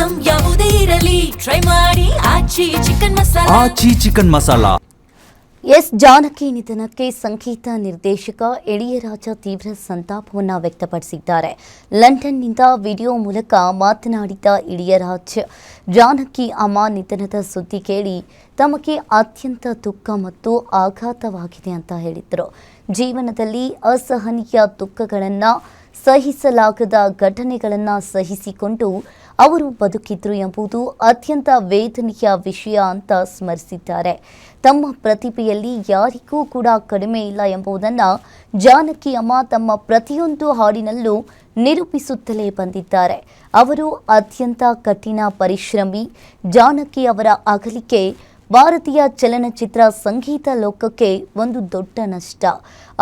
Item ಯಾವುದೇ ಇರಲಿ try ಮಾಡಿ ಆಚಿ ಚಿಕನ್ ಮಸಾಲಾ. ಎಸ್ ಜಾನಕಿ ನಿಧನಕ್ಕೆ ಸಂಗೀತ ನಿರ್ದೇಶಕ ಇಳಿಯರಾಜ ತೀವ್ರ ಸಂತಾಪವನ್ನು ವ್ಯಕ್ತಪಡಿಸಿದ್ದಾರೆ. ಲಂಡನ್ನಿಂದ ವಿಡಿಯೋ ಮೂಲಕ ಮಾತನಾಡಿದ ಇಳಿಯರಾಜ್, ಜಾನಕಿ ಅಮ್ಮ ನಿಧನದ ಸುದ್ದಿ ಕೇಳಿ ತಮಗೆ ಅತ್ಯಂತ ದುಃಖ ಮತ್ತು ಆಘಾತವಾಗಿದೆ ಅಂತ ಹೇಳಿದರು. ಜೀವನದಲ್ಲಿ ಅಸಹನೀಯ ದುಃಖಗಳನ್ನು ಸಹಿಸಲಾಗದ ಘಟನೆಗಳನ್ನು ಸಹಿಸಿಕೊಂಡು ಅವರು ಬದುಕಿದ್ರು ಎಂಬುದು ಅತ್ಯಂತ ವೇದನೆಯ ವಿಷಯ ಅಂತ ಸ್ಮರಿಸಿದ್ದಾರೆ. ತಮ್ಮ ಪ್ರತಿಭೆಯಲ್ಲಿ ಯಾರಿಗೂ ಕೂಡ ಕಡಿಮೆ ಇಲ್ಲ ಎಂಬುದನ್ನು ಜಾನಕಿ ಅಮ್ಮ ತಮ್ಮ ಪ್ರತಿಯೊಂದು ಹಾಡಿನಲ್ಲೂ ನಿರೂಪಿಸುತ್ತಲೇ ಬಂದಿದ್ದಾರೆ. ಅವರು ಅತ್ಯಂತ ಕಠಿಣ ಪರಿಶ್ರಮಿ. ಜಾನಕಿ ಅವರ ಅಗಲಿಕೆ ಭಾರತೀಯ ಚಲನಚಿತ್ರ ಸಂಗೀತ ಲೋಕಕ್ಕೆ ಒಂದು ದೊಡ್ಡ ನಷ್ಟ.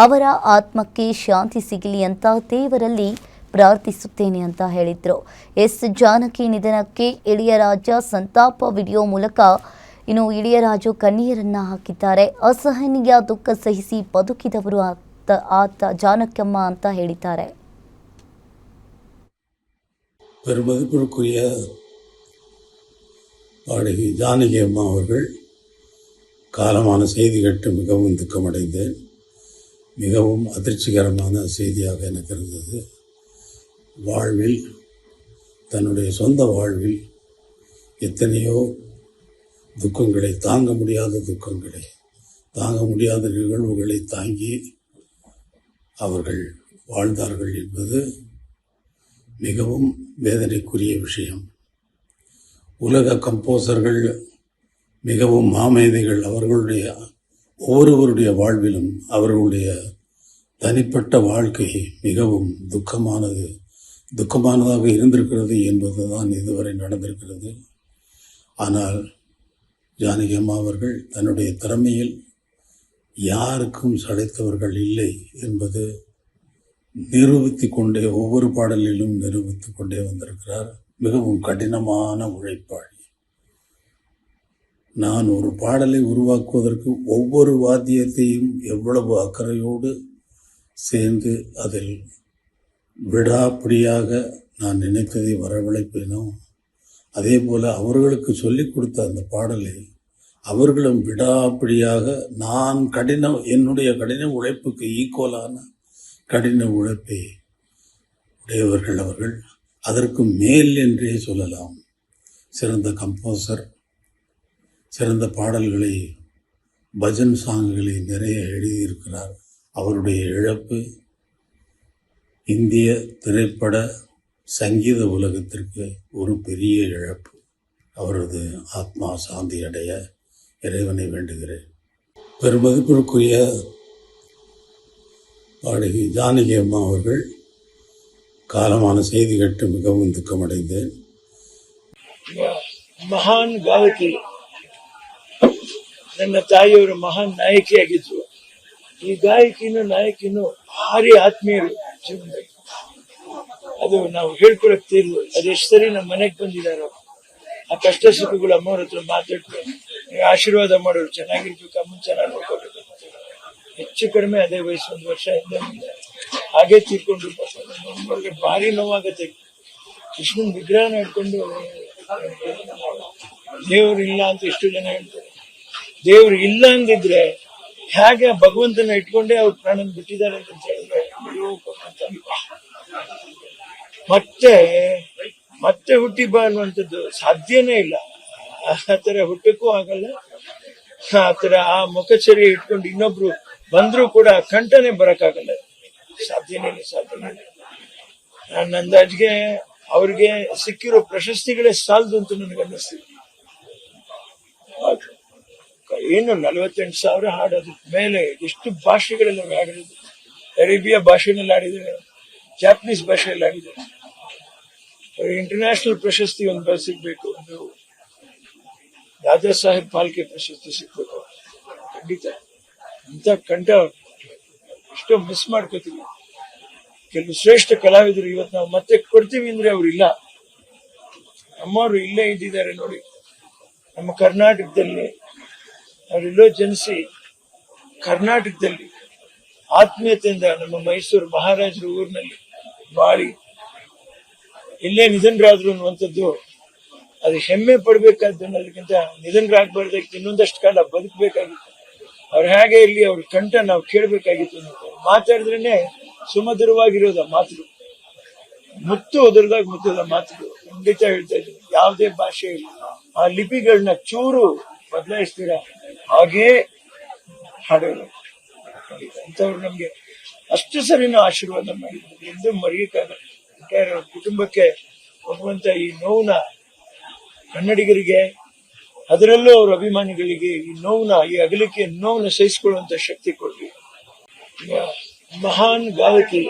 ಅವರ ಆತ್ಮಕ್ಕೆ ಶಾಂತಿ ಸಿಗಲಿ ಅಂತ ದೇವರಲ್ಲಿ ಪ್ರಾರ್ಥಿಸುತ್ತೇನೆ ಅಂತ ಹೇಳಿದರು. ಎಸ್ ಜಾನಕಿ ನಿಧನಕ್ಕೆ ಇಳಿಯರಾಜ ಸಂತಾಪ ವಿಡಿಯೋ ಮೂಲಕ ಇಳಿಯರಾಜು ಕಣ್ಣೀರನ್ನ ಹಾಕಿದ್ದಾರೆ. ಅಸಹನೀಯ ದುಃಖ ಸಹಿಸಿ ಬದುಕಿದವರು ಆತ ಜಾನಕಮ್ಮ ಅಂತ ಹೇಳಿದ್ದಾರೆ. பெருமதிப்பிற்குரிய பாடகி ஜானகி அம்மா அவர்கள் காலமான செய்தி கேட்டு மிகவும் துக்கமடைந்தேன். மிகவும் அதிர்ச்சிகரமான செய்தியாக எனக்கு இருந்தது. வாழ்வில் தன்னுடைய சொந்த வாழ்வில் எத்தனையோ துக்கங்களை தாங்க முடியாத நிகழ்வுகளை தாங்கி அவர்கள் வாழ்ந்தார்கள் என்பது மிகவும் வேதனைக்குரிய விஷயம். உலக கம்போசர்கள் மிகவும் மாமேதைகள். அவர்களுடைய ஒவ்வொருவருடைய வாழ்விலும் அவர்களுடைய தனிப்பட்ட வாழ்க்கை மிகவும் துக்கமானதாக இருந்திருக்கிறது என்பதுதான் இதுவரை நடந்திருக்கிறது. ஆனால் ஜானகி அம்மா அவர்கள் தன்னுடைய திறமையில் யாருக்கும் சளைத்தவர்கள் இல்லை என்பது ஒவ்வொரு பாடலிலும் நிரூபித்து கொண்டே வந்திருக்கிறார். மிகவும் கடினமான உழைப்பாளி. நான் ஒரு பாடலை உருவாக்குவதற்கு ஒவ்வொரு வாத்தியத்தையும் எவ்வளவு அக்கறையோடு சேர்ந்து அதில் விடாப்பிடியாக நான் நினைத்ததை வரவழைப்பேனோ அதே போல் அவர்களுக்கு சொல்லிக் கொடுத்த அந்த பாடலை அவர்களும் விடாப்பிடியாக என்னுடைய கடின உழைப்புக்கு ஈக்குவலான கடின உழைப்பை உடையவர்கள் அவர்கள். அதற்கு மேல் என்றே சொல்லலாம். சிறந்த கம்போசர், சிறந்த பாடல்களை, பஜன் சாங்குகளை நிறைய எழுதியிருக்கிறார். அவருடைய இழப்பு இந்திய திரைப்பட சங்கீத உலகத்திற்கு ஒரு பெரிய இழப்பு. அவரது ஆத்மா சாந்தி அடைய இறைவனை வேண்டுகிறேன். பெருமதிப்பிற்குரிய பாடகி ஜானகி அம்மா அவர்கள் ಕಾಲಮಾನ செய்தி கேட்டு மிகவும் துக்கமடைந்தேன். ಮಹಾನ್ ಗಾಯಕಿ, ನನ್ನ ತಾಯಿಯವರು ಮಹಾನ್ ನಾಯಕಿಯಾಗಿದ್ರು. ಈ ಗಾಯಕಿನೂ ನಾಯಕಿನೂ ಭಾರಿ ಆತ್ಮೀಯರು ಜೀವನದಲ್ಲಿ. ಅದು ನಾವು ಹೇಳ್ಕೊಳಕ್ ತೀರ್ಲು. ಅದೆಷ್ಟು ಸರಿ ನಮ್ಮ ಮನೆಗೆ ಬಂದಿದ್ದಾರೋ ಆ ಕಷ್ಟ ಸುಖಗಳು ಅಮ್ಮವ್ರ ಹತ್ರ ಮಾತಾಡ್ತಾರೆ, ಆಶೀರ್ವಾದ ಮಾಡೋರು, ಚೆನ್ನಾಗಿರ್ಬೇಕು, ಅಮ್ಮನ್ ಚೆನ್ನಾಗಿ ನೋಡ್ಕೋಬೇಕು. ಹೆಚ್ಚು ಕಡಿಮೆ ಅದೇ ವಯಸ್ಸು, 1 ವರ್ಷ ಹಿಂದೆ ಹಾಗೆ ತೀರ್ಕೊಂಡ್ರು. ಭಾರಿ ನೋವಾಗತ್ತೆ. ಕೃಷ್ಣನ್ ವಿಗ್ರಹನ ಇಟ್ಕೊಂಡು ದೇವ್ರು ಇಲ್ಲ ಅಂತ ಎಷ್ಟು ಜನ ಹೇಳ್ತಾರೆ. ದೇವ್ರು ಇಲ್ಲ ಅಂದಿದ್ರೆ ಹೇಗೆ ಭಗವಂತನ ಇಟ್ಕೊಂಡೇ ಅವ್ರು ಪ್ರಾಣನ ಬಿಟ್ಟಿದ್ದಾರೆ ಅಂತ ಹೇಳಿದ್ರೆ ಮತ್ತೆ ಹುಟ್ಟಿ ಬಾ ಅನ್ನುವಂಥದ್ದು ಸಾಧ್ಯನೇ ಇಲ್ಲ. ಆ ತರ ಹುಟ್ಟಕ್ಕೂ ಆಗಲ್ಲ. ಆ ತರ ಆ ಮುಖಚರ್ಯ ಇಟ್ಕೊಂಡು ಇನ್ನೊಬ್ರು ಬಂದ್ರೂ ಕೂಡ ಕಂಠನೆ ಬರಕ್ಕಾಗಲ್ಲ. ಸಾಧ್ಯನೇ ಇಲ್ಲ. ನನ್ನ ಅಂದಾಜ್ಗೆ ಅವ್ರಿಗೆ ಸಿಕ್ಕಿರೋ ಪ್ರಶಸ್ತಿಗಳೇ ಸಾಲದು ಅಂತ ನನಗೆ ಅನ್ನಿಸ್ತಿದೆ. ಏನು 48,000 ಹಾಡೋದ್ರ ಮೇಲೆ ಎಷ್ಟು ಭಾಷೆಗಳೆಲ್ಲ ಹಾಡಿರೋದು. ಅರೇಬಿಯಾ ಭಾಷೆನಲ್ಲಿ ಆಡಿದ್ದಾರೆ, ಜಾಪನೀಸ್ ಭಾಷೆಯಲ್ಲಿ ಆಡಿದ್ದಾರೆ. ಇಂಟರ್ನ್ಯಾಷನಲ್ ಪ್ರಶಸ್ತಿ ಒಂದು ಸಿಗ್ಬೇಕು, ಒಂದು ದಾದಾ ಸಾಹೇಬ್ ಫಾಲ್ಕೆ ಪ್ರಶಸ್ತಿ ಸಿಗ್ಬೇಕು. ಖಂಡಿತ ಇಂಥ ಕಂಠ ಎಷ್ಟೋ ಮಿಸ್ ಮಾಡ್ಕೋತೀವಿ. ಕೆಲವು ಶ್ರೇಷ್ಠ ಕಲಾವಿದರು ಇವತ್ತು ನಾವು ಮತ್ತೆ ಕೊಡ್ತೀವಿ ಅಂದ್ರೆ ಅವ್ರಿಲ್ಲ. ನಮ್ಮವರು ಇಲ್ಲೇ ಇದ್ದಿದ್ದಾರೆ ನೋಡಿ. ನಮ್ಮ ಕರ್ನಾಟಕದಲ್ಲಿ ಅವರೆಲ್ಲೋ ಜನಿಸಿ ಕರ್ನಾಟಕದಲ್ಲಿ ಆತ್ಮೀಯತೆಯಿಂದ ನಮ್ಮ ಮೈಸೂರು ಮಹಾರಾಜರ ಊರಿನಲ್ಲಿ ಬಾಳಿ ಇಲ್ಲೇ ನಿಧನರಾದ್ರು ಅನ್ನುವಂಥದ್ದು ಅದು ಹೆಮ್ಮೆ ಪಡ್ಬೇಕಾದ್ದು ಅನ್ನೋದಕ್ಕಿಂತ ನಿಧನರಾಗಬಾರ್ದಾಗಿತ್ತು, ಇನ್ನೊಂದಷ್ಟು ಕಾಲ ಬದುಕಬೇಕಾಗಿತ್ತು. ಅವ್ರು ಹೇಗೆ ಇಲ್ಲಿ ಅವ್ರ ಕಂಠ ನಾವು ಕೇಳಬೇಕಾಗಿತ್ತು. ಮಾತಾಡಿದ್ರೇನೆ ಸುಮಧುರವಾಗಿರೋದ ಮಾತುಗಳು, ಮುತ್ತು ಒದರ್ದಾಗ ಮುತ್ತದ ಮಾತುಗಳು. ಖಂಡಿತ ಹೇಳ್ತಾ ಇದ್ದೀನಿ, ಯಾವುದೇ ಭಾಷೆ ಇಲ್ಲ, ಆ ಲಿಪಿಗಳನ್ನ ಚೂರು ಬದಲಾಯಿಸ್ತೀರ ಹಾಗೇ ಹಾಡೋರು ಅಂತವ್ರು ನಮ್ಗೆ ಅಷ್ಟು ಸರಿನೂ ಆಶೀರ್ವಾದ ಮಾಡಿದ್ರು. ಎಂದು ಮರೆಯಕ್ಕಾಗಲ್ಲ. ಅವ್ರ ಕುಟುಂಬಕ್ಕೆ ಭಗವಂತ ಈ ನೋವನ್ನ, ಕನ್ನಡಿಗರಿಗೆ ಅದರಲ್ಲೂ ಅವ್ರ ಅಭಿಮಾನಿಗಳಿಗೆ ಈ ನೋವನ್ನ, ಈ ಅಗಲಿಕೆ ನೋವನ್ನ ಸಹಿಸಿಕೊಳ್ಳುವಂತ ಶಕ್ತಿ ಕೊಡ್ಲಿ. ಮಹಾನ್ ಗಾಯಕಿ